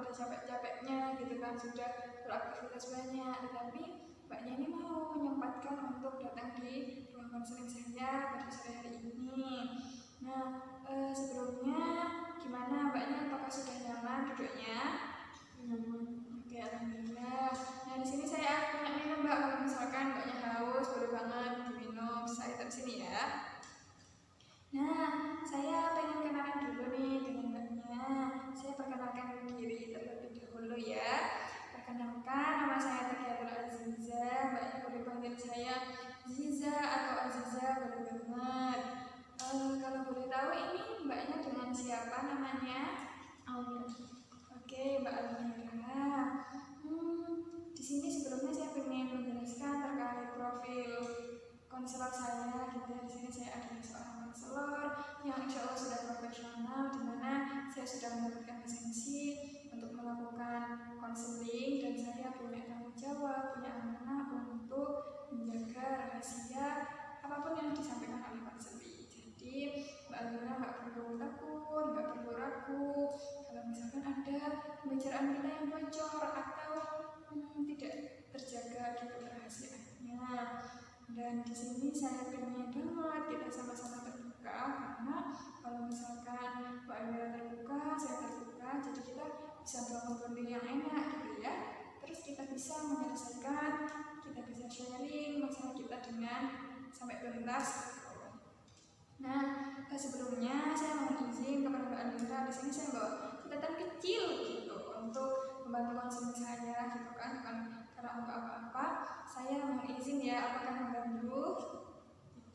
ada capek-capeknya gitu kan, sudah beraktivitas banyak, tetapi mbaknya ini mau menyempatkan untuk datang di ruang konseling saya pada sore hari ini. Nah, sebelumnya gimana mbaknya, apakah sudah nyaman duduknya? Oke, alhamdulillah. Nah, di sini saya punya minum mbak, kalau misalkan mbaknya haus boleh banget diminum, saya tetap sini ya. Nah, saya pengen kenalan dulu nih dengan mbaknya. Saya perkenalkan diri terlebih dahulu ya. Perkenalkan, nama saya Taqiatul Aziza. Mbaknya boleh panggil saya Ziza atau Aziza, boleh banget. Kalau boleh tahu ini mbaknya dengan siapa namanya? Almira. Oke, Mbak Almira. Di sini sebelumnya saya ingin menjelaskan terkait profil konselor saya gitu ya. Di sini saya adalah seorang konselor yang insya Allah sudah profesional, di mana saya sudah mendapatkan lisensi untuk melakukan konseling, dan saya punya tanggung jawab, punya amanah untuk menjaga rahasia apapun yang disampaikan oleh konseling. Jadi Mbak Almira nggak perlu takut, nggak perlu ragu kalau misalkan ada pembicaraan kita yang bocor atau tidak terjaga gitu rahasianya. Dan di sini saya pengen banget kita sama-sama terbuka, karena kalau misalkan Mbak Almira terbuka, saya terbuka, jadi kita bisa bangun bonding yang enak gitu ya. Terus kita bisa menyelesaikan, kita bisa sharing masalah kita dengan sampai tuntas. Nah, sebelumnya saya mohon izin kepada Mbak Almira, di sini saya bawa catatan kecil gitu untuk membantu konseling saya gitu kan, karena untuk apa-apa. Saya mohon izin ya, apakah mengganggu?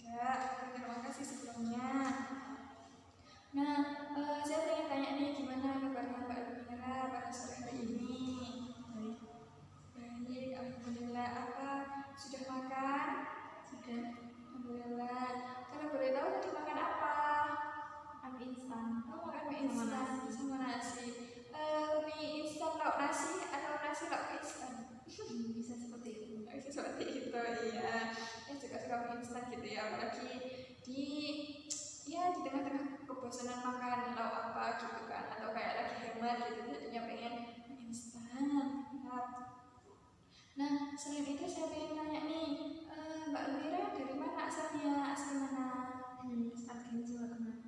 Tidak. Terima kasih sebelumnya. Nah, saya ingin tanya nih, gimana kabarnya Mbak Almira pada sore hari ini? Baik, alhamdulillah. Apa sudah makan? Sudah. Alhamdulillah. Kalau boleh tahu tadi makan apa? Makan mie instan. Oh, makan mie instan sama nasi. Mie instan lauk nasi atau nasi lauk instan? Bisa seperti itu. Bisa seperti itu, iya. Saya juga suka mie instan gitu ya, apalagi di tengah-tengah kebosanan makan lauk apa gitu kan, atau kayak lagi hemat gitu, jadinya pengen mie instan. Nah, selain itu saya pengen nanya nih, Mbak Almira dari mana asalnya? Asal mana? Sragen, Jawa Tengah.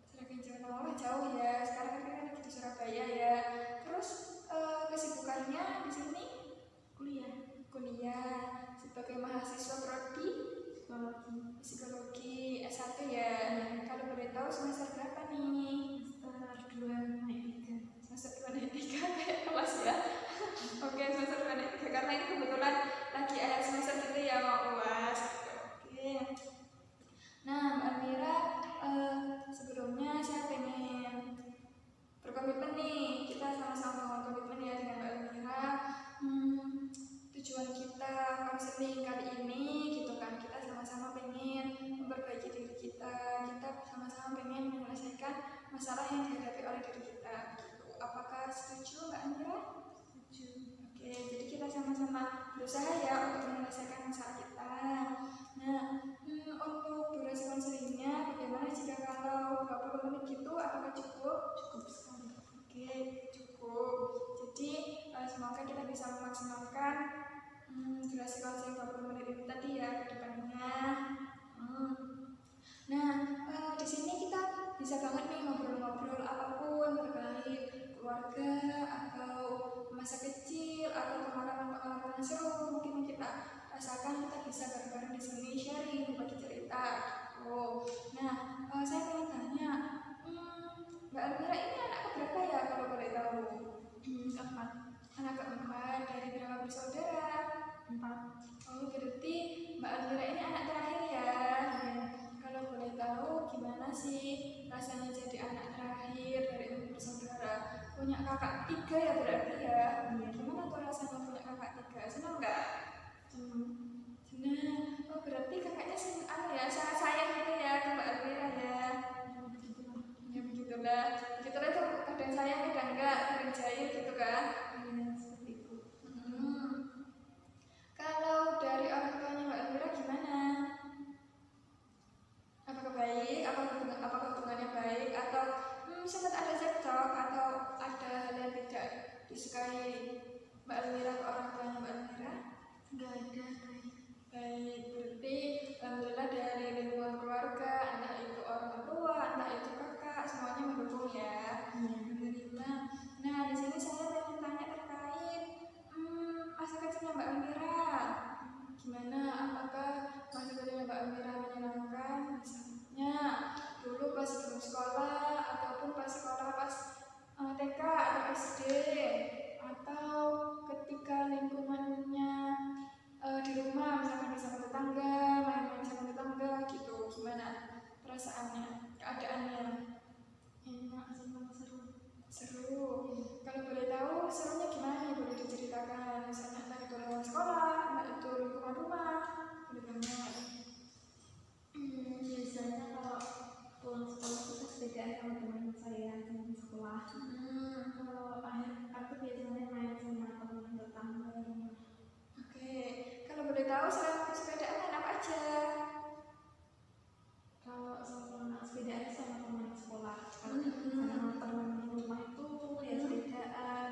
Sragen, Jawa Tengah. Wah, jauh ya. Sekarang kan kita lagi di Surabaya ya. Terus kesibukannya di sini? Kuliah sebagai mahasiswa prodi psikologi S1 ya. Kalau boleh tahu semester berapa nih? Semester 2 naik 3. Semester 2 naik 3 kayak kelas ya. Oke, semester 2 naik 3 karena ini kebetulan lagi akhir semester gitu ya, mau UAS. Oke. Nah, Mbak Almira, sebelumnya saya pengen berkomitmen nih, kita sama-sama berkomitmen ya dengan Mbak Almira. Tujuan kita konseling kali ini gitu kan, kita sama-sama pengen memperbaiki diri kita sama-sama pengen menyelesaikan masalah yang dihadapi oleh diri kita gitu. Apakah setuju Mbak Almira? Setuju. Oke, jadi kita sama-sama berusaha ya untuk menyelesaikan masalah kita. Nah, untuk durasi konselingnya bagaimana jika kalau 20 menit gitu, apakah cukup? Cukup sekali. Oke, cukup. Jadi semoga kita bisa memaksimalkan durasi konseling 20 menit itu tadi ya ke depannya. Nah, di sini kita bisa banget nih ngobrol-ngobrol apapun terkait keluarga atau masa kecil atau pengalaman-pengalaman seru mungkin kita rasakan, kita bisa bareng-bareng di sini sharing, berbagi cerita gitu. Nah, saya ingin tanya, Mbak Almira ini anak keberapa ya kalau boleh tahu? Keempat. Anak keempat. Dari berapa bersaudara? 4. Oh, berarti Mbak Almira ini anak terakhir ya? Kalau boleh tahu gimana sih rasanya jadi anak terakhir dari 4 bersaudara? Punya kakak 3 ya berarti ya? Gimana tuh rasanya punya kakak 3? Senang nggak? Senang. Oh, berarti kakaknya sangat sayang gitu ya ke Mbak Almira ya? Ya begitulah itu kadang sayang kadang enggak, kadang jahil gitu kan? Seperti itu. Kalau dari orang tuanya Mbak Almira gimana? Apakah baik? Apakah hubungannya baik? Atau sempat ada cekcok atau ada hal yang tidak Baik, berarti alhamdulillah dari lingkungan keluarga, entah itu orang tua, entah itu kakak, semuanya mendukung ya. Alhamdulillah. Nah, di sini saya pengen tanya terkait masa kecilnya Mbak Almira. Gimana? Apakah masa kecilnya Mbak Almira menyenangkan? Misalnya dulu pas belum sekolah, ataupun pas sekolah pas TK atau SD, atau ketika lingkungannya di rumah misalkan bersama tetangga, main-main sama tetangga gitu. Gimana perasaannya, keadaannya? Enak, senang, seru. Seru. Kalau boleh tahu serunya gimana nih, boleh diceritakan? Misalnya entah itu lewat sekolah, entah itu lingkungan rumah, boleh banget. Biasanya kalau pulang sekolah kita sepedaan sama teman saya teman sekolah. Kalau akhir aku biasanya main sama teman tetangga rumah. Oke, kalau boleh tahu selain sepedaan main apa aja? Kalau sama sepedaan sama teman sekolah, kalau sama teman rumah itu ya sepedaan,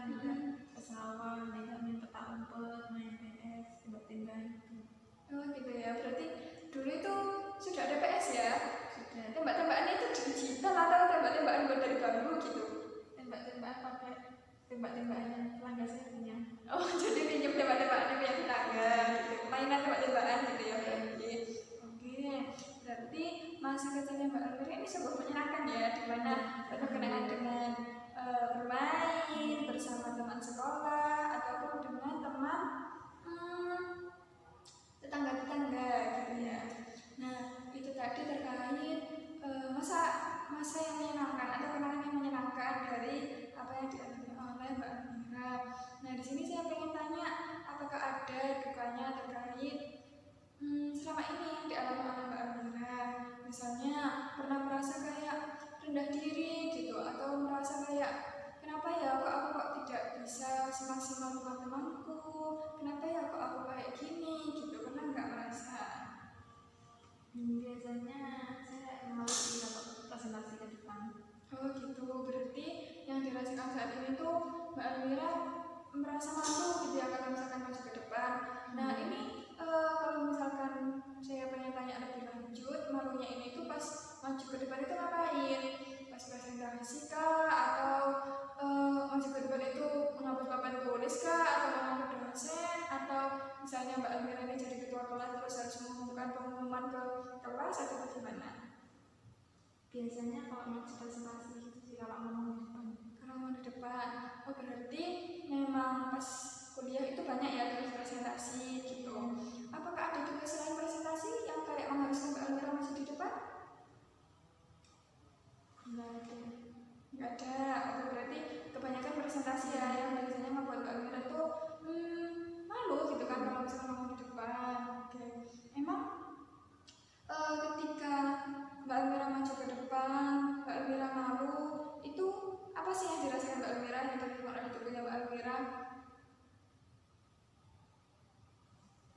ke sawah, main petak umpet, main PS, tembak-tembakan gitu. Oh gitu ya, berarti dulu itu sudah ada PS ya? Sudah. Tembak-tembakannya itu digital atau tembak-tembakan buat dari bambu gitu? Tembak-tembakan pakai tembak-tembakan yang tetangga saya punya. Oh, jadi pinjam tembak-tembakannya punya tetangga gitu. Mainan tembak-tembakan gitu ya berarti. Oke, berarti masa kecilnya Mbak Almira ini sungguh menyenangkan ya, dimana penuh kenangan dengan bermain bersama teman sekolah ataupun dengan teman tetangga-tetangga gitu ya. Nah, itu tadi terkait masa yang menyenangkan atau kenangan yang menyenangkan dari apa yang dialami oleh Mbak Almira. Nah, di sini saya pengen tanya, apakah ada dukanya terkait selama ini yang dialami oleh Mbak Almira? Misalnya pernah merasa kayak rendah diri gitu, atau merasa kayak kenapa ya kok tidak bisa semaksimal teman-temanku? Kenapa ya kok aku kayak gini gitu? Pernah nggak merasa? Biasanya saya malu sih kalau presentasi ke depan. Oh gitu, berarti yang dirasakan saat ini tuh Mbak Almira merasa malu gitu ya kalau misalkan maju ke depan. Nah ini kalau misalkan saya pengen tanya lebih lanjut, malunya ini tuh pas maju ke depan itu ngapain? Pas presentasi kah? Atau maju ke depan itu menghapus papan tulis kah? Atau menghapus dosen? Atau misalnya Mbak Almira ini jadi ketua kelas terus harus mengumumkan pengumuman ke kelas atau bagaimana? Biasanya kalau mau presentasi itu sih kalau ngomong di depan. Kalau mau di depan, oh berarti memang pas kuliah itu banyak ya tugas presentasi gitu. Apakah ada tugas selain presentasi yang kayak mengharuskan Mbak Almira masuk di depan? Enggak ada. Nggak ada. Oh berarti kebanyakan presentasi ya yang biasanya membuat Mbak Almira tuh malu gitu kan kalau misalnya ngomong di depan. Oke. Emang ketika Mbak Almira maju ke depan, Mbak Almira malu, itu apa sih yang dirasakan Mbak Almira yang terjadi di tubuhnya Mbak Almira?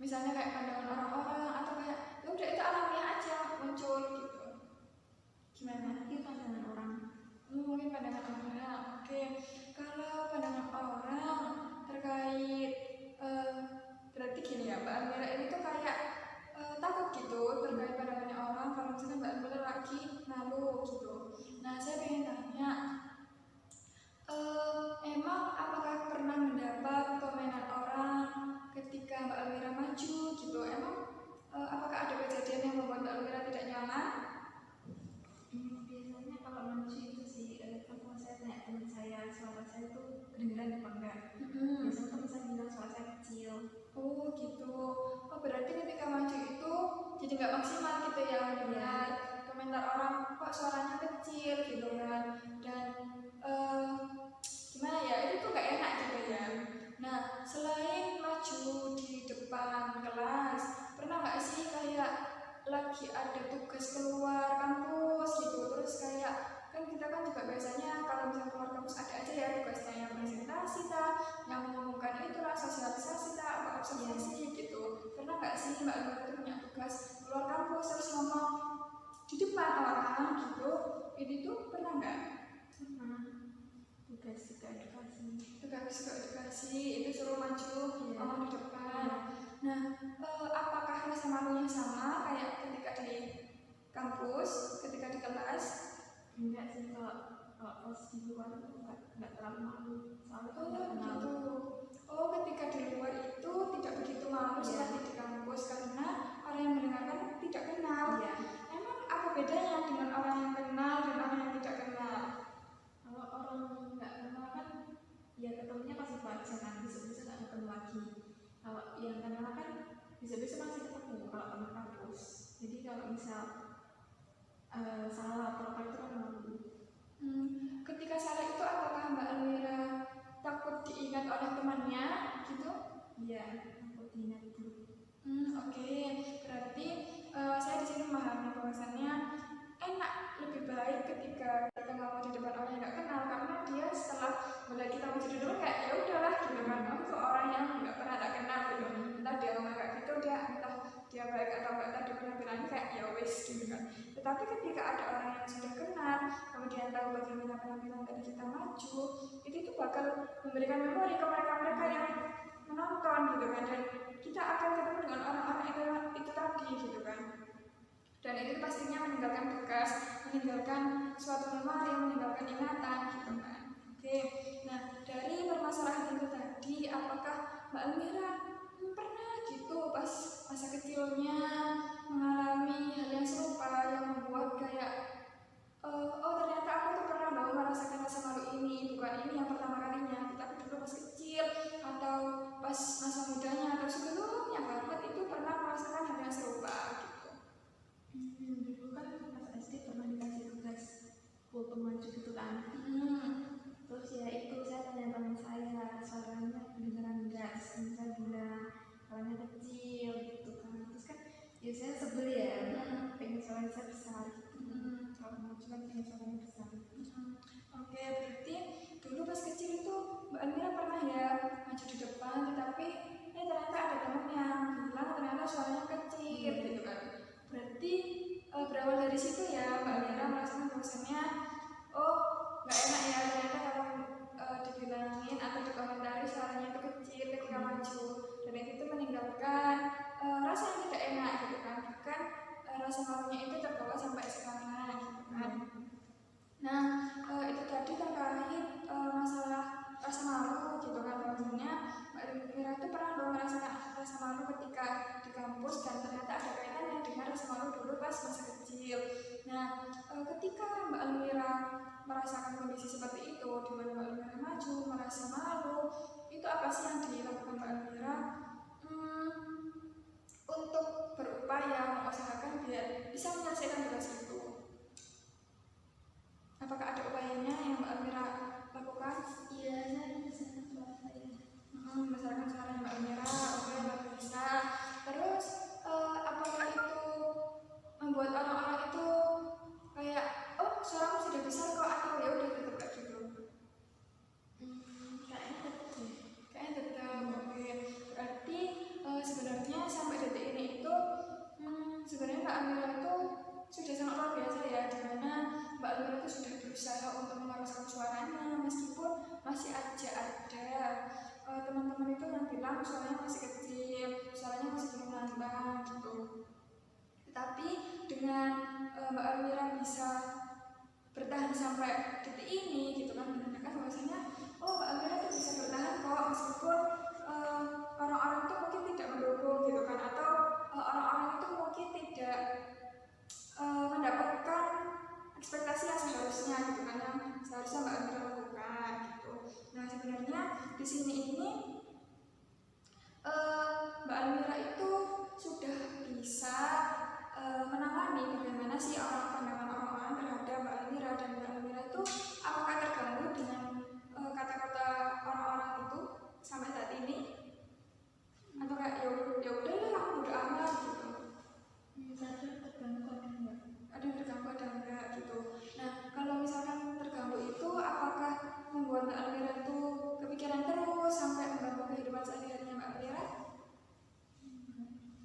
Misalnya kayak pandangan orang-orang atau kayak ya udah itu alamiah aja muncul gitu. Gimana? Itu pandangan orang. Mungkin pandangan orang. Oke. Kalau pandangan orang terkait berarti gini ya, Mbak Almira ini tuh kayak takut gitu terkait pandangannya orang kalau misalnya Mbak Almira lagi malu gitu. Nah saya pengen tanya, emang apakah pernah mendapat komenan orang ketika Mbak Almira maju gitu? Emang apakah ada kejadian yang membuat Mbak Almira tidak nyaman? Biasanya kalau maju itu sih kalau saya tanya teman saya suara saya itu kedengeran apa enggak. Biasanya teman saya bilang suara saya kecil. Oh gitu. Oh berarti ketika maju itu jadi nggak maksimal gitu ya melihat komentar orang kok suaranya kecil gitu kan. Dan gimana ya, itu tuh nggak enak gitu ya. Nah selain maju di depan kelas, pernah nggak sih kayak lagi ada tugas keluar kampus gitu, terus kayak kan kita kan juga biasanya kalau misalnya keluar kampus ada aja ya tugasnya yang presentasi lah, yang mengumumkan itulah, sosialisasi lah, atau observasi gitu. Pernah nggak sih Mbak Almira itu punya tugas keluar kampus terus ngomong di depan orang gitu? Ini tuh pernah nggak? Tugas juga edukasi. Tugas juga edukasi itu suruh maju ngomong di depan. Nah apakah rasa malunya sama kayak ketika di kampus, ketika di kelas? Enggak sih, kalau pas di luar itu enggak terlalu malu, soalnya kan enggak kenal. Gitu. Oh, ketika di luar itu tidak begitu malu seperti di kampus karena orang yang mendengarkan tidak kenal. Iya. Emang apa bedanya dengan orang yang kenal dan orang yang tidak kenal? Kalau orang nggak kenal kan ya ketemunya pasti wajar kan, bisa-bisa nggak ketemu lagi. Kalau yang kenal kan bisa-bisa masih ketemu kalau teman kampus. Jadi kalau misal salah atau apa itu kan malu. Ketika salah itu apakah Mbak Almira takut diingat oleh temannya gitu? Iya, aku diingat itu. Oke. Berarti saya di sini memahami bahwasannya enak, lebih baik ketika kita ngomong di depan orang yang nggak kenal karena dia setelah melihat kita mau jadi dulu kayak ya udahlah gitu kan, itu orang yang nggak pernah tak kenal gitu, entah dia ngomong kayak gitu, entah dia baik atau enggak, entah dia penampilannya kayak ya wes gitu kan. Tetapi ketika ada orang yang sudah kenal, kemudian tahu bagaimana penampilan tadi kita maju, itu bakal memberikan memori ke mereka yang menonton gitu kan, dan kita akan ketemu dengan orang-orang itu tadi gitu kan. Dan itu pastinya meninggalkan bekas, meninggalkan suatu memori, meninggalkan ingatan gitu kan. Oke, nah dari permasalahan itu tadi, apakah Mbak Almira pernah gitu pas masa kecilnya mengalami hal yang serupa yang membuat kayak oh ternyata aku tuh pernah loh merasakan rasa malu ini, bukan ini yang pertama kalinya, tapi dulu pas kecil atau pas masa mudanya atau sebelumnya banget itu pernah merasakan hal yang serupa gitu. Dulu kan pas SD pernah dikasih tugas foto maju gitu kan. Terus ya itu saya tanya teman saya, suaranya kedengeran enggak, saya bilang suaranya kecil gitu kan. Terus kan ya saya sebel ya, pengen suaranya saya besar gitu. Kalau maju kan pengen suaranya besar. Oke, berarti dulu pas kecil itu Mbak Almira pernah ya maju di depan, tetapi ternyata ada teman yang bilang ternyata suaranya kecil gitu kan. Berarti berawal dari situ ya Mbak Almira merasakan bahwasannya oh nggak enak ya ternyata kalau dibilangin atau dikomentari suaranya itu kecil ketika maju, dan itu meninggalkan rasa yang tidak enak gitu kan, bahkan rasa malunya itu terbawa sampai sekarang gitu kan. Nah itu tadi terkait masalah rasa malu gitu kan, bahwasanya Mbak Almira itu pernah dong merasakan rasa malu ketika di kampus, dan ternyata ada kaitannya dengan rasa malu dulu pas masa kecil. Nah ketika Mbak Almira merasakan kondisi seperti itu, di mana Mbak Almira maju merasa malu, itu apa sih yang dilakukan Mbak Almira untuk berupaya mengusahakan biar bisa menyelesaikan tugas itu? Apakah ada upayanya yang Mbak Almira lakukan? Iya, saya membesarkan suara saya. Membesarkan suara Mbak Almira, oke, luar biasa. Terus apakah itu membuat orang-orang itu kayak oh suaramu sudah besar kok, atau ya udah tetap kayak gitu? Kayaknya tetap. Oke, berarti sebenarnya sampai detik ini itu sebenarnya Mbak Almira itu sudah sangat luar biasa ya, dimana Mbak Almira itu sudah berusaha untuk meluruskan suaranya, meskipun masih aja ada teman-teman itu yang bilang suaranya masih kecil, suaranya masih belum lantang gitu. Tetapi dengan Mbak Almira bisa bertahan sampai detik ini gitu kan, menandakan bahwasanya oh Mbak Almira itu bisa bertahan kok, meskipun orang-orang itu mungkin tidak mendukung gitu kan, atau orang-orang itu mungkin tidak mendapatkan ekspektasi yang seharusnya gitu kan, yang seharusnya Mbak Almira lakukan gitu. Nah sebenarnya di sini ini Mbak Almira itu sudah bisa menangani bagaimana sih pandangan orang-orang terhadap Mbak Almira, dan Mbak Almira itu apakah terganggu dengan kata-kata orang-orang itu sampai saat ini, atau kayak ya udahlah aku udah amat gitu? Ada yang terganggu ada enggak gitu. Nah kalau misalkan terganggu itu apakah membuat Mbak Almira itu kepikiran terus sampai mengganggu kehidupan sehari-harinya Mbak Almira?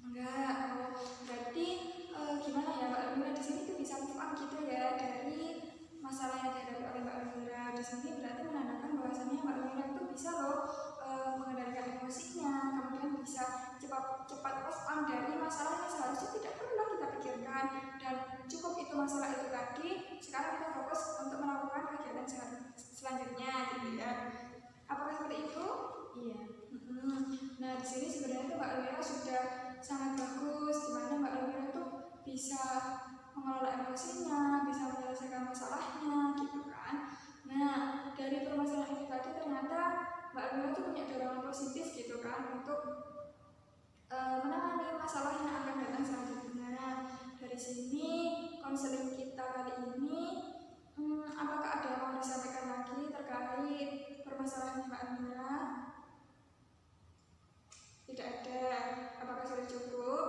Enggak. Oh, berarti gimana ya Mbak Almira di sini tuh bisa move on gitu ya dari masalah yang dihadapi oleh Mbak Almira. Di sini berarti menandakan bahwasannya Mbak Almira itu bisa loh mengendalikan emosinya, kemudian bisa cepat move on dari masalahnya seharusnya tidak perlu kita pikirkan, dan cukup itu masalah itu tadi. Sekarang kita fokus untuk melakukan kegiatan selanjutnya gitu ya. Apakah seperti itu? Iya. Nah di sini sebenarnya tuh Mbak Elmira sudah sangat bagus, di mana Mbak Elmira itu bisa mengelola emosinya, bisa menyelesaikan masalahnya gitu kan. Nah dari permasalahan ini tadi ternyata Mbak Elmira tuh punya dorongan positif gitu kan untuk menangani masalah yang akan datang selanjutnya. Dari sini konseling kita kali ini, apakah ada yang mau disampaikan lagi terkait permasalahan Mbak Elmira? Tidak ada. Apakah sudah cukup?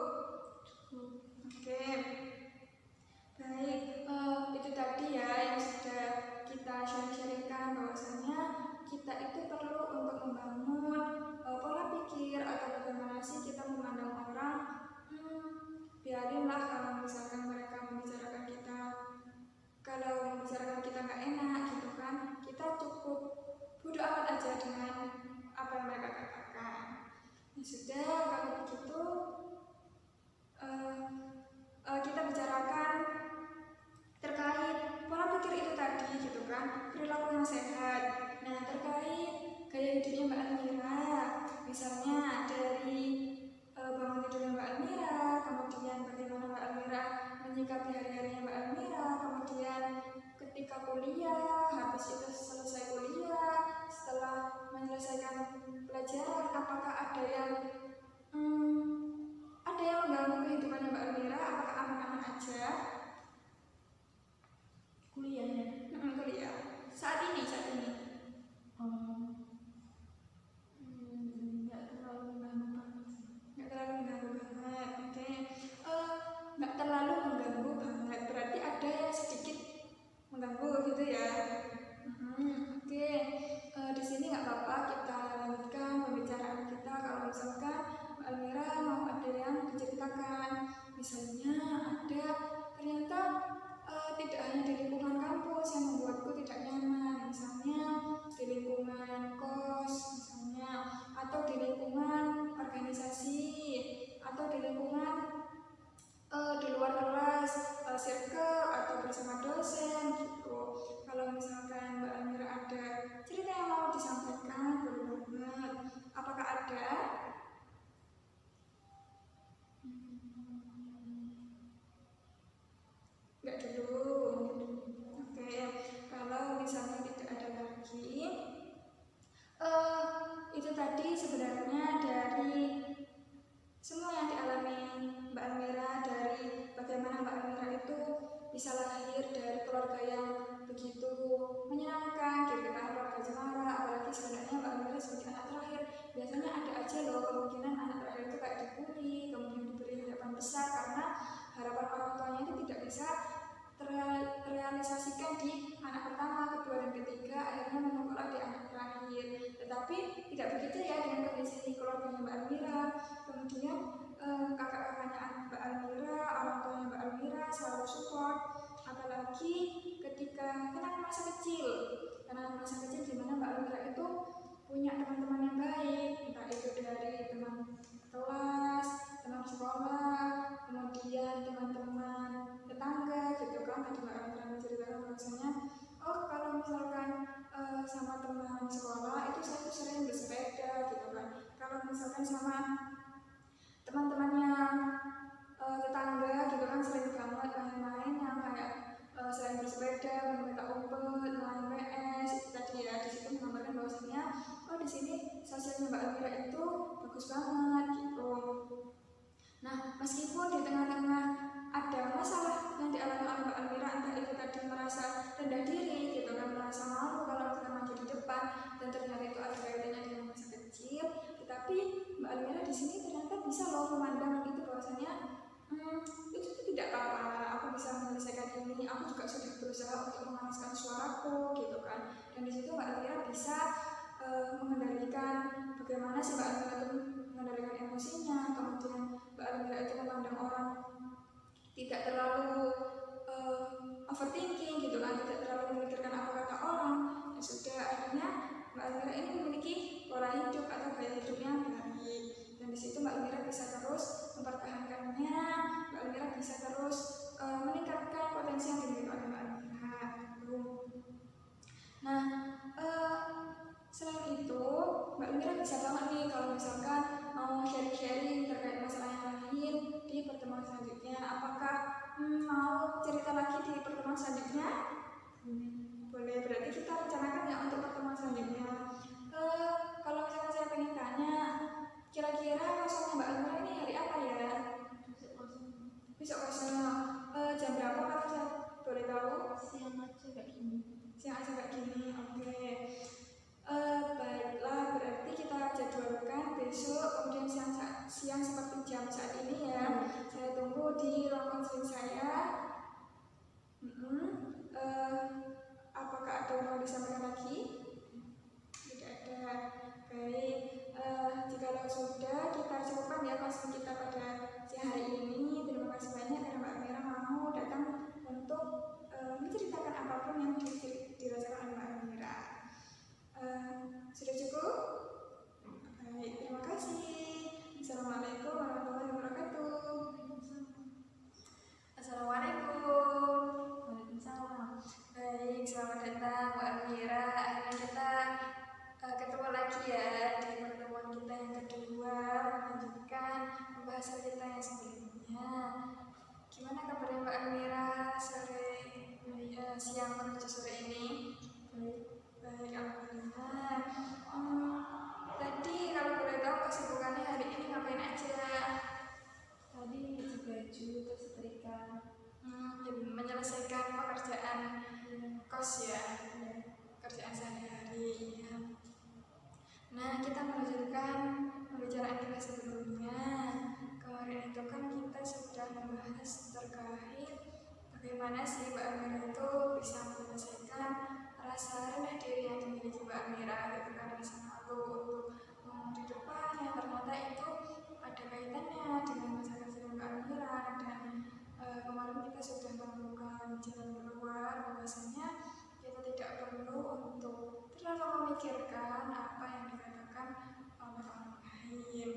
Oke. Baik, itu tadi ya yang sudah kita sharing-sharingkan, bahwasanya kita itu perlu untuk membangun pola pikir atau bagaimana sih kita memandang orang. Biarinlah kalau misalkan mereka membicarakan kita, kalau membicarakan kita nggak enak gitu kan, kita cukup bodo amat aja dengan apa yang mereka katakan. Ya sudah, kalau begitu kita bicarakan terkait pola pikir itu tadi gitu kan, perilaku yang sehat. Nah terkait gaya hidupnya Mbak Elmira, misalnya dari bangun tidurnya Mbak Elmira, kemudian bagaimana Mbak Elmira menyikapi hari-harinya Mbak Elmira, kemudian ketika kuliah, habis itu selesai kuliah, setelah menyelesaikan pelajaran, apakah ada yang mengganggu kehidupannya Mbak Elmira? Apakah aman-aman aja? Kuliahnya? Kuliah saat ini. Nggak terlalu mengganggu banget. Nggak terlalu mengganggu banget. Oke. Nggak terlalu mengganggu banget, berarti ada yang sedikit mengganggu gitu ya. Oke. Di sini nggak apa-apa, kita lanjutkan pembicaraan kita. Kalau misalkan Mbak Elmira mau ada yang diceritakan, misalnya ada ternyata tidak hanya di lingkungan kampus yang membuatku tidak nyaman, misalnya di lingkungan kos misalnya, atau di lingkungan organisasi, atau di lingkungan di luar kelas, circle atau bersama dosen gitu. Kalau misalkan Mbak Elmira ada cerita yang mau disampaikan, boleh banget. Apakah ada? Enggak dulu. Oke, kalau misalnya tidak ada lagi, itu tadi sebenarnya dari semua yang dialami Mbak Elmira, dari bagaimana Mbak Elmira itu bisa lahir dari keluarga yang begitu menyenangkan gitu kan, keluarga cemara. Apalagi sebenarnya Mbak Elmira sebagai anak terakhir, biasanya ada aja loh kemungkinan anak terakhir itu kayak dibully, kemudian diberi harapan besar karena harapan orang tuanya itu tidak bisa terrealisasikan di anak pertama, kedua, dan ketiga, akhirnya menumpuklah di anak terakhir. Tetapi tidak begitu ya dengan kondisi keluarganya Mbak Elmira. Kemudian kakak-kakaknya Mbak Elmira, orang tuanya Mbak Elmira selalu support, apalagi ketika kenangan masa kecil di mana Mbak Elmira itu punya teman-teman yang baik, entah itu dari teman kelas, teman sekolah, kemudian teman-teman tetangga gitu kan. Tadi Mbak Elmira menceritakan bahwasanya, kalau misalkan sama teman sekolah itu saya tuh sering bersepeda gitu kan. Kalau misalkan sama teman-teman yang tetangga gitu kan, sering banget main-main yang kayak selain bersepeda, meminta umpet, main PS itu tadi ya. Di situ menggambarkan bahwasanya di sini sosialnya Mbak Elmira itu bagus banget gitu. Nah, meskipun di tengah-tengah ada masalah yang dialami oleh Mbak Elmira, entah itu tadi merasa rendah diri gitu kan, merasa malu kalau kita maju di depan, dan ternyata itu ada kaitannya dengan masa kecil, tetapi Mbak Elmira di sini ternyata bisa loh memandang itu bahwasanya itu tidak apa-apa, aku bisa menyelesaikan ini, aku juga sudah berusaha untuk memanaskan suaraku gitu kan. Dan di situ Mbak Elmira bisa mengendalikan bagaimana sih Mbak Elmira itu mengendalikan emosinya, kemudian Mbak Elmira itu memandang orang tidak terlalu overthinking gitu kan, tidak terlalu memikirkan apa kata orang. Ya sudah, akhirnya Mbak Elmira ini memiliki pola hidup atau gaya hidup yang baik, dan di situ Mbak Elmira bisa terus mempertahankan pertemuan selanjutnya. Apakah mau cerita lagi di pertemuan selanjutnya? Boleh, berarti kita rencanakan ya untuk pertemuan selanjutnya. Kalau misalnya saya pengen tanya, kira-kira kosongnya Mbak Almira ini hari apa ya? Besok kosong. Jam berapa kalau saya boleh tahu? Siang aja kayak gini. Siang aja kayak gini, oke. Baiklah, berarti kita jadwalkan besok, kemudian siang seperti jam saat ini ya. Saya tunggu di ruang konseling saya. Apakah ada yang mau disampaikan lagi? Tidak ada. Baik, jika sudah kita cukupkan ya konseling kita pada siang hari ini. Terima kasih banyak karena Mbak Almira mau datang untuk menceritakan apapun yang dirasakan oleh Mbak Almira. Sudah cukup? Baik, terima kasih. Assalamualaikum warahmatullahi wabarakatuh. Assalamualaikum. Waalaikumsalam. Baik, selamat datang Mbak Almira. Akhirnya kita ketemu lagi ya di pertemuan kita yang kedua, melanjutkan pembahasan kita yang sebelumnya. Gimana kabarnya Mbak Almira siang menuju sore ini? Baik, alhamdulillah. Tadi kalau boleh tahu kesibukannya hari ini ngapain aja? Tadi cuci baju terus setrika. Menyelesaikan pekerjaan kos ya, pekerjaan sehari-hari ya. Nah, kita melanjutkan pembicaraan kita sebelumnya. Kemarin itu kan kita sudah membahas terkait bagaimana sih Mbak Almira itu bisa menyelesaikan rasa rendah diri yang dimiliki Mbak Almira, gitu kan, rasa malu untuk di depan yang ternyata itu ada kaitannya dengan masa kecil Mbak Almira. Dan kemarin kita sudah menemukan jalan keluar, bahwasanya kita tidak perlu untuk terlalu memikirkan apa yang dikatakan oleh orang lain.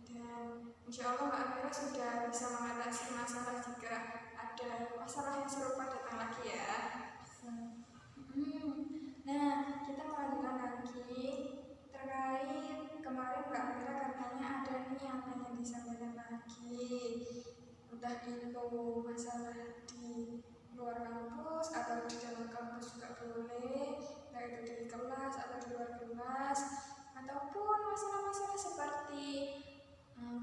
Dan insya Allah Mbak Almira sudah bisa mengatasi masalah jika ada masalah yang serupa datang lagi ya. Nah, kita melanjutkan lagi terkait kemarin Mbak Almira katanya ada nih yang pengen disampaikan lagi. Entah itu masalah di luar kampus atau di dalam kampus juga boleh, entah itu di kelas atau di luar kelas, ataupun masalah-masalah seperti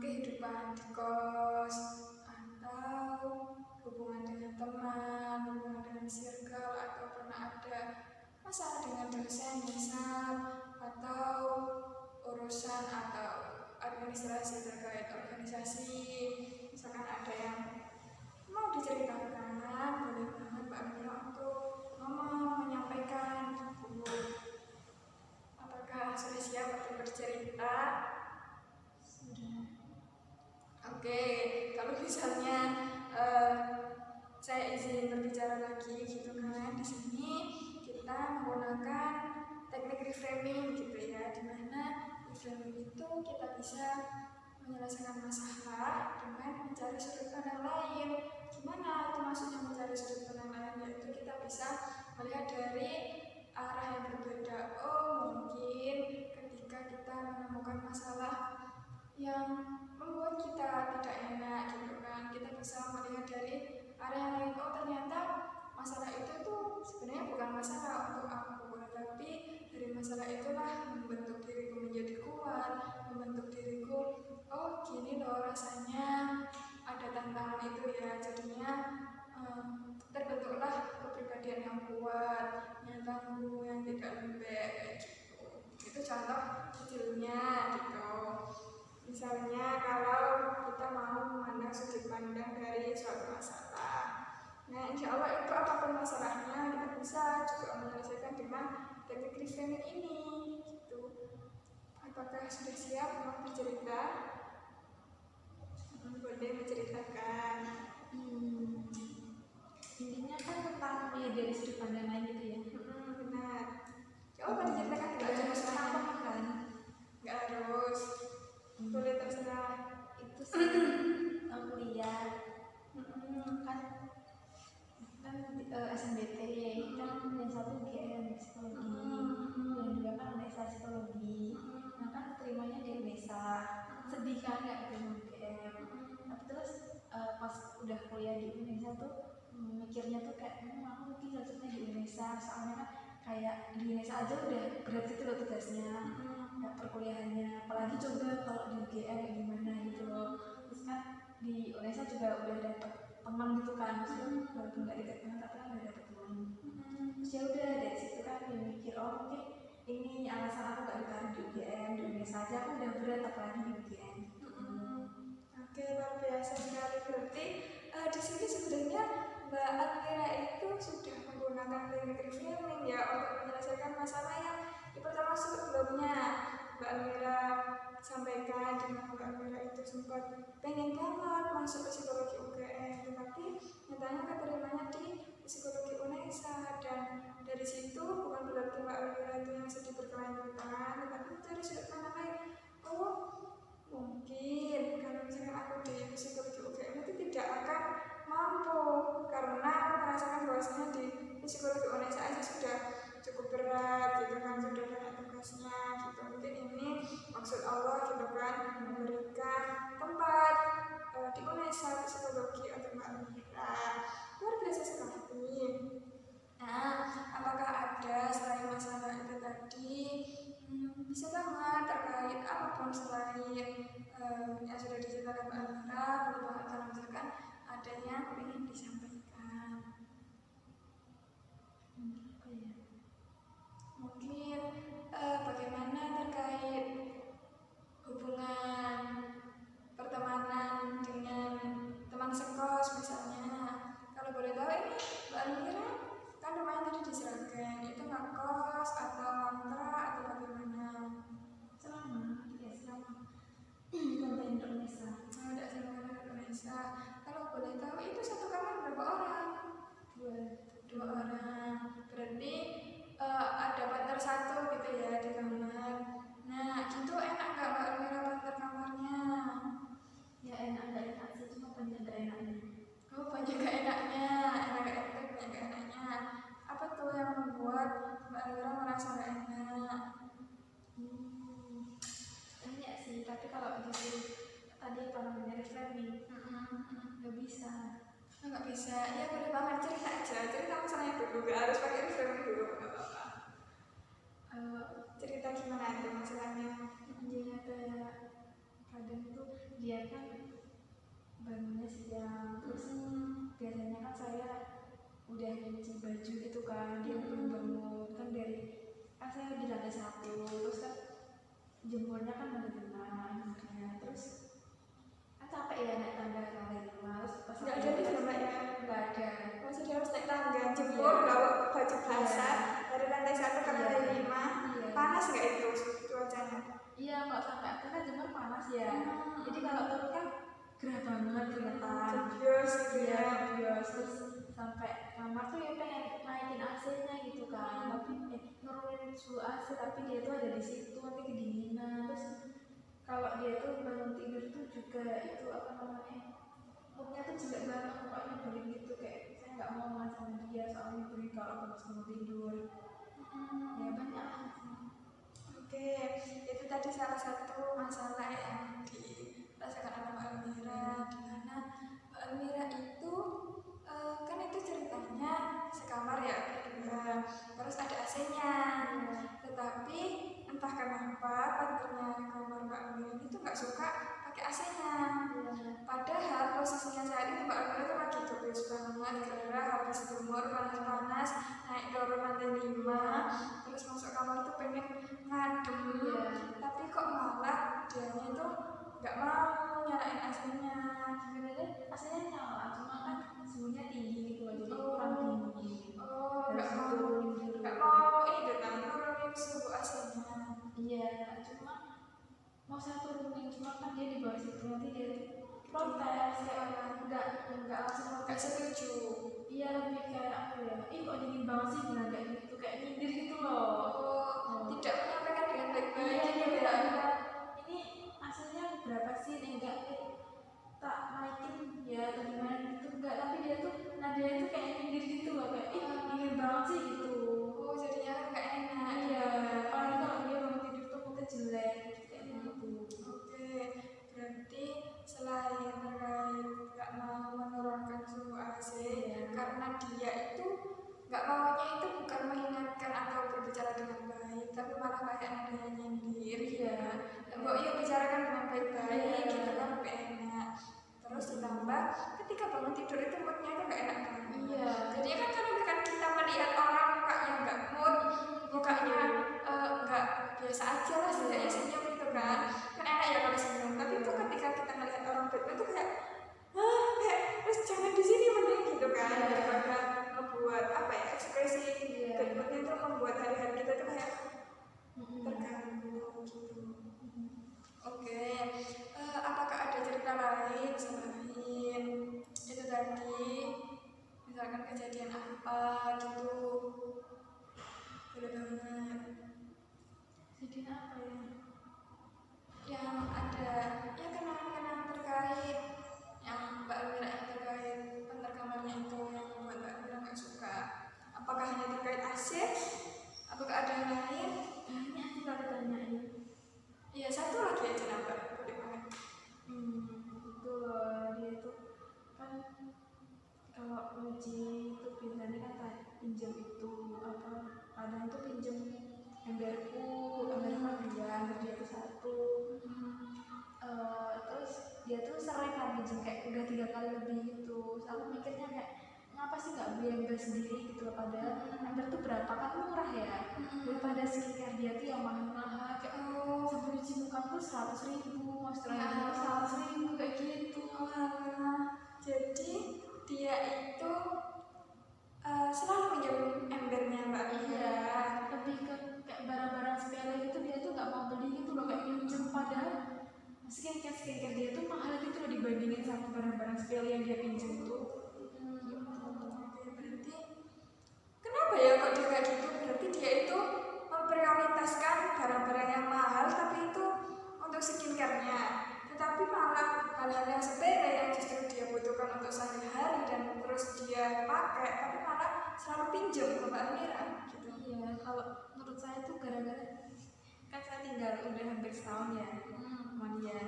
kehidupan di kos atau hubungan dengan teman, hubungan dengan circle, atau pernah ada masalah dengan dosen misal, atau urusan atau administrasi terkait organisasi. Misalkan ada yang mau diceritakan, boleh banget Mbak Almira untuk ngomong, menyampaikan gitu. Apakah sudah siap untuk bercerita? Sudah. Oke, kalau misalnya saya izin berbicara lagi gitu kan. Di sini kita menggunakan teknik reframing gitu ya, dimana reframing itu kita bisa menyelesaikan masalah dengan mencari sudut pandang lain. Gimana itu maksudnya mencari sudut pandang lain? Yaitu kita bisa melihat dari arah yang berbeda. Oh, mungkin ketika kita menemukan masalah yang membuat kita tidak enak gitu kan, kita bisa melihat dari area yang lain. Oh, ternyata masalah itu tuh sebenarnya bukan masalah untuk aku, tapi dari masalah itulah membentuk diriku menjadi kuat, membentuk diriku, oh gini loh rasanya ada tantangan itu ya, jadinya terbentuklah kepribadian yang kuat, yang tangguh, yang tidak lembek gitu. Itu contoh kecilnya gitu. Misalnya kalau kita mau memandang sudut pandang dari suatu masalah, nah insya Allah itu apapun masalahnya kita bisa juga menyelesaikan dengan teknik reframing ini gitu. Apakah sudah siap mau bercerita? Boleh menceritakan. Intinya kan tentang melihat dari sudut pandang lain gitu ya. Benar. Coba diceritakan juga aja masalahnya. Kan? Nggak harus. Boleh terserah. Itu sih kuliah kan SNBT kan yang satu UGM psikologi, yang juga kan UNESA psikologi. Nah kan terimanya di UNESA, sedih kan nggak terima UGM. Tapi terus pas udah kuliah di Indonesia tuh mikirnya tuh kayak aku mungkin cocoknya di Indonesia, soalnya kan kayak di Indonesia aja udah berat gitu loh tugasnya, perkuliahannya, apalagi coba kalau di UGM kayak gimana gitu loh. Terus kan di Indonesia juga udah dapet teman gitu kan, maksudnya walaupun nggak deket banget tapi kan udah dapet teman. Terus ya udah dari situ kan dia mikir oh mungkin ini alasan aku gak ditaruh di UGM, di Indonesia aja aku udah berat apalagi di UGM. Oke, luar biasa sekali. Berarti di sini sebenarnya Mbak Almira itu sudah menggunakan teknik reframing ya untuk menyelesaikan masalah yang di pertama sebelumnya Mbak Almira sampaikan, di mana Mbak Almira itu sempat pengen banget masuk psikologi UGM, tetapi nyatanya keterimanya di psikologi UNESA, dan dari situ bukan berarti Mbak Almira itu yang sedih berkelanjutan, tetapi dari sudut pandang lain, oh mungkin kalau misalkan aku di psikologi UGM itu tidak akan mampu, karena aku merasakan bahwasanya di psikologi UNESA aja sudah cukup berat gitu kan, sudah banyak tugasnya gitu. Mungkin ini maksud Allah gitu kan, memberikan tempat di UNESA psikologi untuk Mbak Almira. Luar biasa sekali. Nah, apakah ada selain masalah itu tadi bisa banget terkait apapun selain yang sudah diceritakan Mbak Almira, boleh banget kalau misalkan ada yang ingin disampaikan. Mungkin bagaimana terkait hubungan pertemanan dengan teman sekos misalnya. Kalau boleh tahu ini Mbak Almira kan rumahnya tadi di Sragen, itu ngekos atau kontrak atau bagaimana? Selama konten Indonesia. Tidak selama Indonesia. Kalau boleh tahu itu satu kamar berapa orang? Dua orang. Berarti ada partner satu gitu ya di kamar. Nah, gitu enak nggak Mbak Almira partner kamarnya? Ya enak nggak enak sih, cuma banyak nggak enaknya. Oh, banyak gak enaknya, banyak gak enaknya. Apa tuh yang membuat Mbak Almira merasa gak enak? Banyak sih, tapi kalau disuruh tadi apa namanya reframing nggak bisa. Nggak bisa, ya boleh banget cerita aja, cerita masalahnya dulu, gak harus pakai reframing dulu, nggak apa-apa. Cerita gimana itu masalahnya? Dia kayak kadang tuh dia kan bangunnya siang, terus biasanya kan saya udah nyuci baju gitu kan, dia belum bangun kan, dari kan saya di lantai 1, terus kan jemurnya kan lantai 5 ya, terus kan capek ya naik tangga ke lantai 5, terus pas Nggak ada di Mbak ya? nggak ada. Maksudnya harus naik tangga, jemur, bawa baju basah dari lantai 1 ke lantai 5. Panas nggak itu cuacanya? Iya, kalau sampai atas kan jemur panas ya. Jadi kalau turun kan gerah banget kelihatan. Jebios gitu ya. Jebios. Terus sampai kamar tuh ya pengen naikin AC-nya gitu kan, tapi nurunin suhu AC, tapi dia tuh ada di situ nanti kedinginan. Terus kalau dia tuh bangun tidur tuh juga itu apa namanya, moodnya tuh jelek banget, pokoknya nyebelin gitu, kayak saya nggak mau main sama dia soalnya nyebelin kalau bangun tidur. Ya banyak. Oke, itu tadi salah satu masalah yang dirasakan oleh Mbak Almira, di mana Mbak Almira itu kan itu ceritanya sekamar ya berdua, terus ada AC-nya, tetapi entah kenapa partnernya kamar Mbak Almira itu nggak suka pakai AC-nya. Padahal posisinya saat itu Mbak Almira itu lagi jeblok banget, gerah, habis jemur panas-panas, naik turun lantai 5, terus masuk kamar tuh pengen ngadem, tapi kok malah dianya itu nggak mau nyalain AC-nya. Sebenarnya AC-nya nyala, cuma kan suhunya tinggi gitu loh, jadi kurang tinggi. Nggak mau itu kan nurunin suhu AC-nya. Iya, cuma mau saya turunin, cuma kan dia di bawah situ, nanti dia protes kayak nggak langsung Nggak setuju. Iya, lebih kayak apa ya, kok dingin banget sih, bilang kayak gitu, kayak nyindir gitu loh. Tidak menyampaikan dengan baik-baik. Iya, dia bilang ini AC-nya berapa sih, enggak tak naikin ya atau gimana gitu, enggak, tapi dia tuh nadanya tuh kayak nyindir gitu loh, kayak dingin banget sih gitu. Oh, jadinya kan nggak enak. Iya, apalagi kalau dia bangun tidur tuh moodnya jelek kayak gitu. Oke, berarti selain terkait nggak mau menurunkan nggak maunya itu bukan mengingatkan atau berbicara dengan baik, tapi malah kayak ada yang nyindir Iya. Mbok yuk bicarakan dengan baik-baik Iya. gitu kan lebih enak. Terus ditambah ketika bangun tidur itu moodnya itu nggak enak kan. Iya. Jadi kan kalau misalkan kita melihat orang mukanya nggak mood, mukanya nggak biasa aja lah, setidaknya senyum gitu kan enak ya kalau senyum. Tapi itu ketika kita melihat orang bad mood itu kayak terus jangan di sini mending gitu kan, daripada membuat apa ya ekspresi bad moodnya itu membuat hari-hari kita itu kayak terganggu gitu. Oke, apakah ada cerita lain selain itu tadi? Misalkan kejadian apa gitu? Boleh banget. Kejadian apa ya? Yang ada ya kenangan-kenangan terkait yang Mbak Elvira yang terkait penerkamannya itu yang membuat Mbak Elvira nggak suka. Apakah hanya terkait Asif? Apakah ada yang lain? Ini aku nggak ditanyain. Iya, satu lagi aja nambah, boleh banget. Itu loh, dia itu kan kalau uji itu biasanya kan pinjam itu apa? Kadang tuh pinjam emberku kan dua, dia itu satu. Terus dia tuh sering kan pinjam kayak udah 3 kali lebih gitu. Aku mikirnya kayak ngapa sih nggak beli ember sendiri gitu loh, padahal ember tuh berapa kan murah ya, daripada skincare dia tuh yang mahal-mahal kayak sabun cuci muka tuh 100.000, moisturizer 100.000 kayak gitu. Jadi dia itu selalu pinjam embernya Mbak. Iya, lebih ke kayak barang-barang sepele gitu dia tuh nggak mau beli gitu loh, kayak pinjam, padahal skincare dia tuh mahal gitu loh dibandingin sama barang-barang sepele yang dia pinjam tuh. Berarti kenapa ya kok dia kayak gitu? Berarti dia itu memprioritaskan barang-barang yang mahal tapi itu untuk skincare-nya, tetapi malah hal-hal yang sepele yang justru dia butuhkan untuk sehari-hari dan terus dia pakai, tapi malah selalu pinjam ke Mbak Elvira gitu. Iya, kalau menurut saya tuh gara-gara kan saya tinggal udah hampir setahun ya sama dia.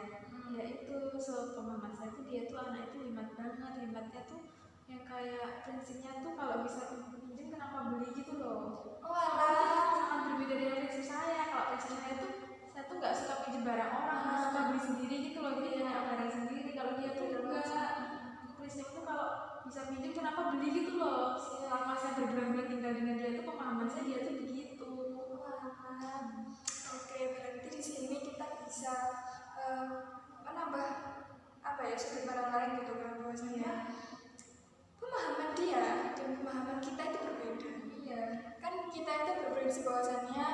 Ya itu sepemahaman saya tuh dia tuh anak itu hemat banget, hematnya tuh yang kayak prinsipnya tuh kalau bisa pinjam kenapa beli gitu loh. Sangat berbeda dengan prinsip saya. Kalau prinsip saya tuh nggak suka pinjam barang orang, nggak suka beli sendiri gitu loh, jadi punya barang sendiri. Kalau dia tuh enggak, prinsip tuh kalau bisa pinjam kenapa beli gitu loh. Selama saya berbulan-bulan tinggal dengan dia tuh pemahaman saya dia tuh begitu. Oke, berarti di sini kita bisa menambah apa ya sudut pandang lain gitu kan, bahwasanya pemahaman dia dan pemahaman kita itu berbeda. Iya. Kan kita itu berprinsip bahwasannya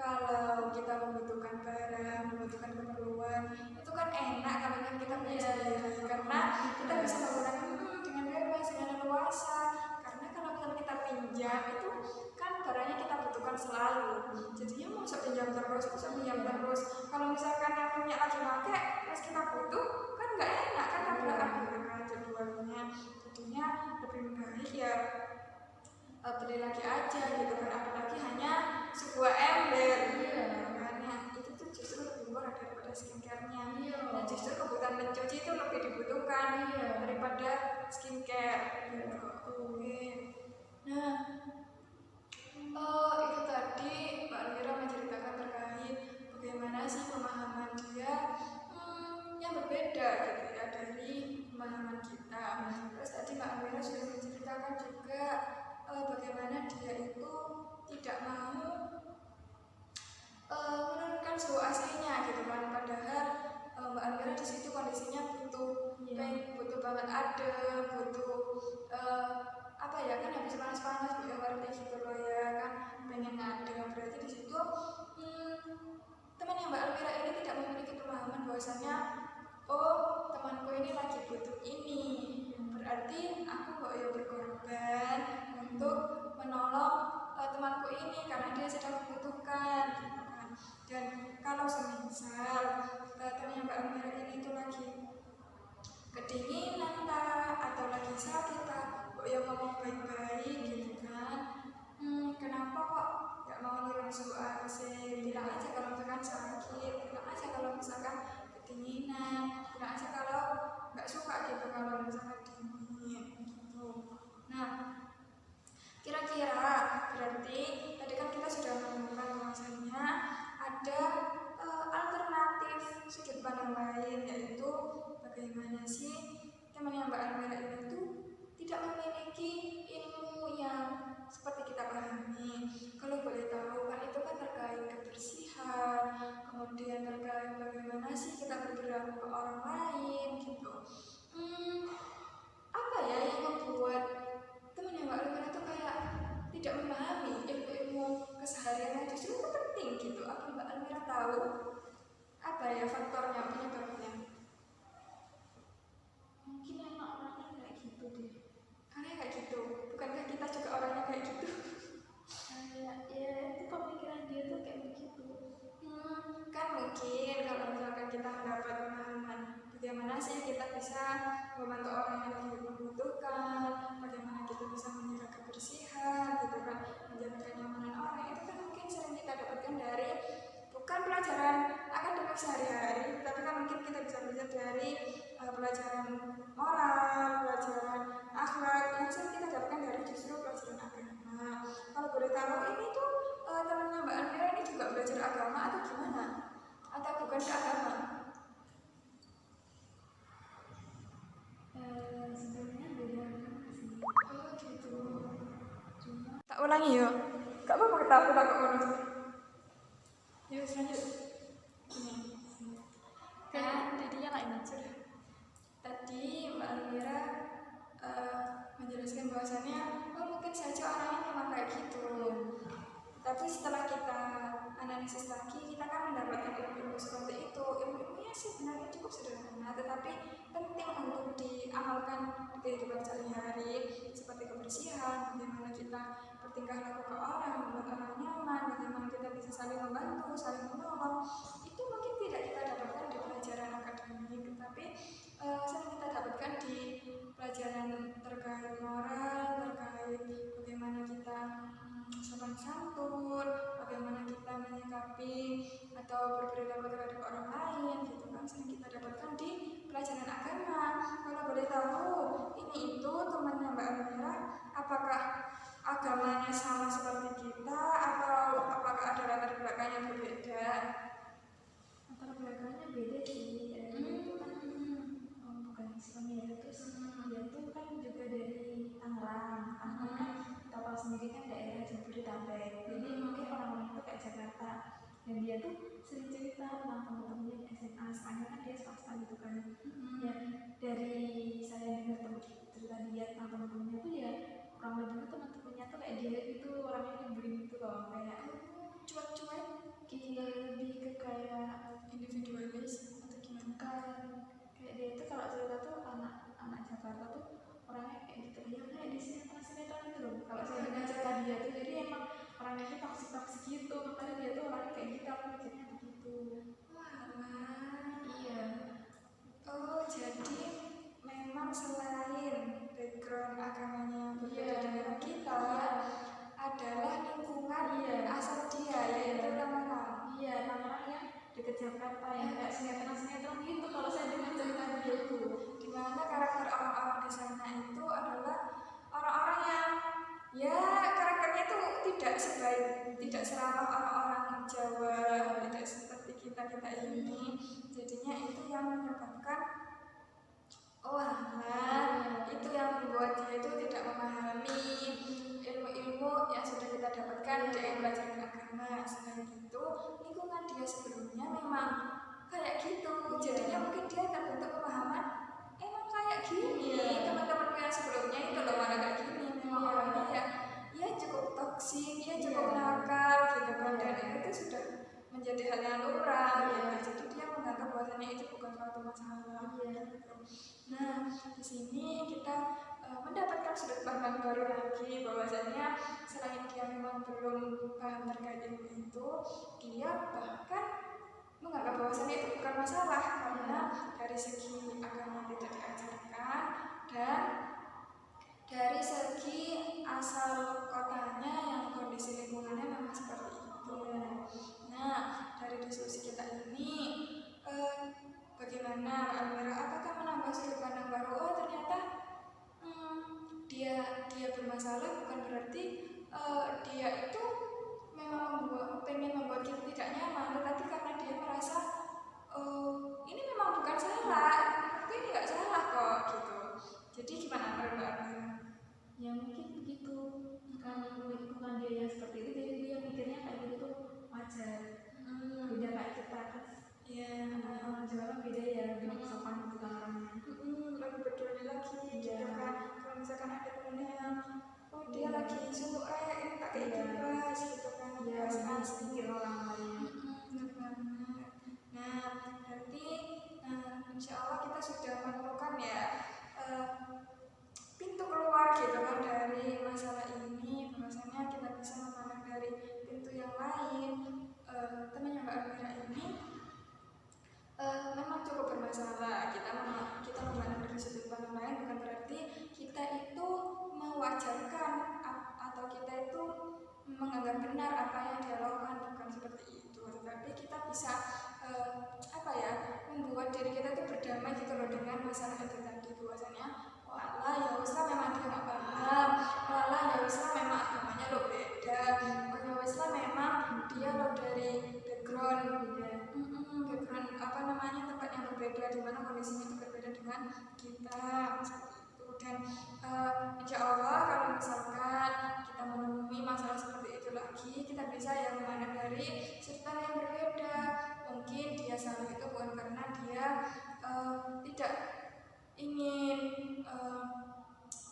kalau kita membutuhkan barang, membutuhkan keperluan, itu kan enak kalau kan kita punya sendiri, karena kita bisa menggunakan dengan bebas, dengan leluasa. Karena kalau misalnya kita pinjam itu kan barangnya kita butuhkan selalu, jadinya mau pinjam terus, kalau misalkan yang punya lagi pakai terus kita butuh kan nggak enak kan, tabrakan gitu kan jadwalnya. Jadinya lebih baik ya beli lagi aja gitu kan, apalagi hanya sebuah ember. Makanya itu tuh justru lebih murah daripada skincare-nya. Dan justru kebutuhan mencuci itu lebih dibutuhkan daripada skincare gitu. Oke. Nah, itu tadi Mbak Elvira menceritakan terkait bagaimana sih pemahaman dia yang berbeda gitu ya dari pemahaman kita. Terus tadi Mbak Elvira sudah menceritakan juga bagaimana dia itu tidak mau menurunkan suhu aslinya gitu kan, padahal Mbak Elvira di situ kondisinya butuh banget adem, butuh apa ya kan habis panas-panas juga ngerti gitu loh ya kan, pengen ngadem. Berarti di situ teman yang Mbak Elvira ini tidak memiliki pemahaman bahwasanya oh temanku ini lagi butuh ini, berarti aku kok ya berkorban untuk menolong temanku ini karena dia sedang membutuhkan gitu kan. Dan kalau semisal teman yang Mbak Elvira ini itu lagi kedinginan atau lagi sakit kok ya ngomong baik-baik gitu kan, kenapa kok gak mau nurun suhu AC, bilang aja kalau misalkan sakit, bilang aja kalau misalkan kedinginan, bilang aja kalau gak suka gitu kalau misalkan dingin gitu. Nah, kira-kira Mbak Almira ini tuh tidak memiliki ilmu yang seperti kita pahami. Kalau boleh tahu kan itu kan terkait kebersihan, kemudian terkait bagaimana sih kita berperilaku ke orang lain gitu. Apa ya yang membuat temannya Mbak Almira tuh kayak tidak memahami ilmu-ilmu keseharian yang justru itu penting gitu. Apa Mbak Almira tahu apa ya faktornya, penyebabnya? Mungkin emang orangnya kayak gitu deh. Karena kayak gitu, bukankah kita juga orangnya kayak gitu? Kayak ya itu pemikiran dia tuh kayak begitu. Kan mungkin kalau misalkan kita mendapat pemahaman bagaimana sih kita bisa membantu orang yang lagi membutuhkan, bagaimana kita bisa menjaga kebersihan gitu kan, menjaga kenyamanan orang, itu kan mungkin sering kita dapatkan dari bukan pelajaran akademik sehari-hari, tapi kan mungkin kita bisa belajar dari pelajaran moral, pelajaran akhlak yang sering kita dapatkan dari justru pelajaran agama. Kalau boleh tahu ini tuh temannya Mbak Almira ini juga belajar agama atau gimana? Atau bukan ke agama? Sebenarnya beda agama sih. Oh gitu. Cuma Tak ulangi ya. Gak apa-apa kita takut ngono. Yuk lanjut. Ini. Kan jadinya lain aja. Tadi Mbak Almira menjelaskan bahwasannya mungkin saja orangnya memang kayak gitu. Tapi setelah kita analisis lagi, kita kan mendapatkan ilmu-ilmu seperti itu. Ilmu-ilmunya sebenarnya cukup sederhana, tetapi penting untuk diamalkan di kehidupan sehari-hari, seperti kebersihan, bagaimana kita bertingkah laku ke orang, membuat orang nyaman, bagaimana kita bisa saling membantu, saling menolong. Itu mungkin tidak kita dapatkan di pelajaran akademik, tetapi sering kita dapatkan di pelajaran terkait moral, terkait bagaimana kita sopan santun, bagaimana kita menyikapi atau berperilaku terhadap orang lain, gitu kan sering kita dapatkan di pelajaran agama. Kalau boleh tahu, ini itu temannya Mbak Almira, apakah agamanya sama seperti kita atau apakah ada latar belakang yang berbeda? latar belakangnya beda sih. Itu kan bukan Islam ya, terus dia tuh kan juga dari Tangerang. Tangerang kan kapal sendiri kan daerah Jabodetabek, jadi mungkin orang-orang itu kayak Jakarta. Dan dia tuh sering cerita tentang teman-temannya SMA, soalnya kan dia swasta gitu kan. Ya dari saya dengar cerita dia tentang teman-temannya tuh ya kurang lebih teman-temannya tuh kayak dia gitu, orangnya nyebelin gitu loh, kayak Cuek-cuek, iya lebih ke kayak individualis atau gimana? kayak dia itu kalau cerita tuh anak Jakarta tuh orangnya kayak gitu ya, kayak di sinetron gitu loh. Kalau saya dengar cerita dia tuh jadi emang orangnya tuh toksik gitu, makanya dia tuh orangnya kayak gitu, aku mikirnya begitu. Wah, Iya. oh jadi memang selain background agamanya berbeda dengan kita, adalah lingkungan asal dia, yaitu Tangerang. Iya, Tangerang yang deket Jakarta yang kayak sinetron gitu kalau saya dengar cerita dia tuh. Di mana karakter orang-orang di sana itu adalah orang-orang yang ya karakternya tuh tidak seramah orang-orang Jawa, tidak seperti kita ini. Jadinya itu yang menyebabkan itu yang membuat dia itu tidak memahami ilmu-ilmu yang sudah kita dapatkan dari pelajaran agama. Selain itu, lingkungan dia sebelumnya memang kayak gitu. Jadinya mungkin dia terbentuk pemahaman emang kayak gini. Teman-teman yang sebelumnya itu loh malah kayak gini. Memang orangnya ya cukup toksik, ya cukup nakal gitu kan. Dan itu sudah menjadi hal yang lumrah gitu. Jadi dia menganggap bahwasanya itu bukan suatu masalah gitu. Nah, di sini kita mendapatkan sudut pandang baru lagi bahwasanya selain dia memang belum paham terkait ilmu itu, dia bahkan menganggap bahwasanya itu bukan masalah karena dari segi agama tidak diajarkan dan dari segi asal kotanya yang kondisi lingkungannya memang seperti itu. Nah, dari diskusi kita ini bagaimana Almira? Apakah menambah sudut pandang baru? Oh ternyata dia bermasalah bukan berarti dia itu memang pengen membuat kita tidak nyaman, tetapi karena dia merasa ini memang bukan salah, itu ini nggak salah kok ajar. Hmm. Beda kayak kita kan. Iya. Orang Jawa kan beda ya, lebih sopan gitu kan orangnya. Lebih peduli lagi gitu Iya. kan. Kalau misalkan ada temennya yang oh dia Iya. lagi suntuk ini pakai Iya. kipas gitu kan. Iya, Kipas lebih asli. mikir orang lain. Benar banget. Nah, nanti insya Allah kita sudah menemukan ya pintu keluar gitu kan dari masalah ini. Bahwasanya kita bisa memandang dari pintu yang lain. Temannya Mbak Amira ini memang cukup bermasalah. Kita memandang dari sudut pandang lain bukan berarti kita itu mewajarkan atau kita itu menganggap benar apa yang dia lakukan, bukan seperti itu. Tetapi kita bisa membuat diri kita itu berdamai gitu loh dengan masalah itu tadi. Bahwasanya walah ya usah memang dia nggak paham, walah ya usah memang agamanya lo beda, ya usah memang dia lo dari background tempat yang berbeda, di mana kondisinya itu berbeda dengan kita seperti itu. Dan insya Allah kalau misalkan kita menemui masalah seperti itu lagi, kita bisa ya memandang dari sudut pandang yang berbeda. Mungkin dia salah itu bukan karena dia tidak ingin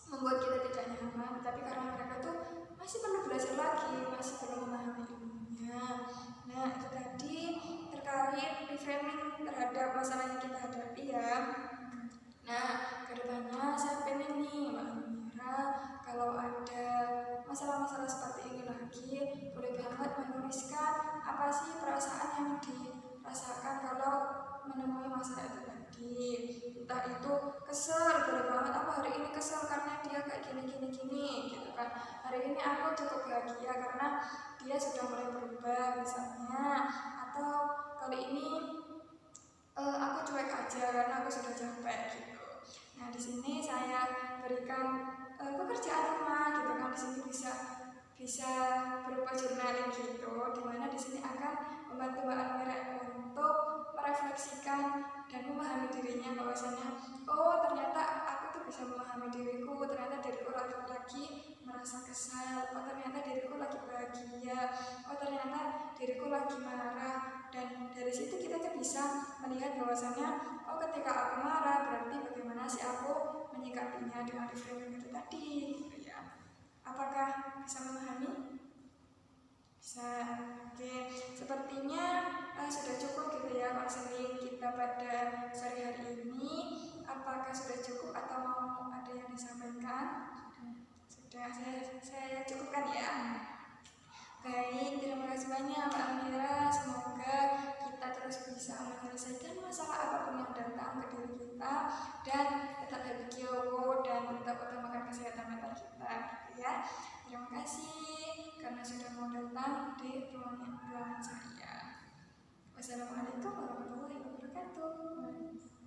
membuat kita tidak nyaman, tapi karena mereka tuh masih perlu belajar lagi, masih perlu memahami ilmunya. Nah, itu tadi terkait reframing terhadap masalah yang kita hadapi ya. Nah, kedepannya saya pengen nih Mbak Amira, kalau ada masalah-masalah seperti ini lagi, boleh banget menuliskan apa sih perasaan yang dirasakan kalau menemui masalah itu tadi. Entah itu kesel, boleh banget aku hari ini kesel karena dia kayak gini gitu kan. Hari ini aku cukup bahagia karena dia sudah mulai berubah misalnya. Atau kali ini aku cuek aja karena aku sudah capek gitu. Nah, di sini saya berikan pekerjaan rumah gitu kan. Di sini bisa berupa journaling gitu, dimana di sini akan membantu Mbak Amira untuk merefleksikan dan memahami dirinya, bahwasanya oh ternyata aku tuh bisa memahami diriku, ternyata diriku lagi merasa kesal, oh ternyata diriku lagi bahagia, oh ternyata diriku lagi marah. Dan dari situ kita tuh bisa melihat bahwasanya oh ketika aku marah berarti bagaimana sih aku menyikapinya dengan reframing itu tadi gitu ya. Apakah bisa memahami? Bisa. Oke, sepertinya sudah cukup gitu ya konseling kita pada sore hari ini. Apakah sudah cukup atau mau ada yang disampaikan? Sudah, saya cukupkan ya. Baik, terima kasih banyak Mbak Amira. Semoga kita terus bisa menyelesaikan masalah apapun yang datang ke diri kita dan tetap happy dan tetap utamakan kesehatan mental kita ya. Terima kasih karena sudah mau datang di ruangan saya. Wassalamualaikum warahmatullahi wabarakatuh.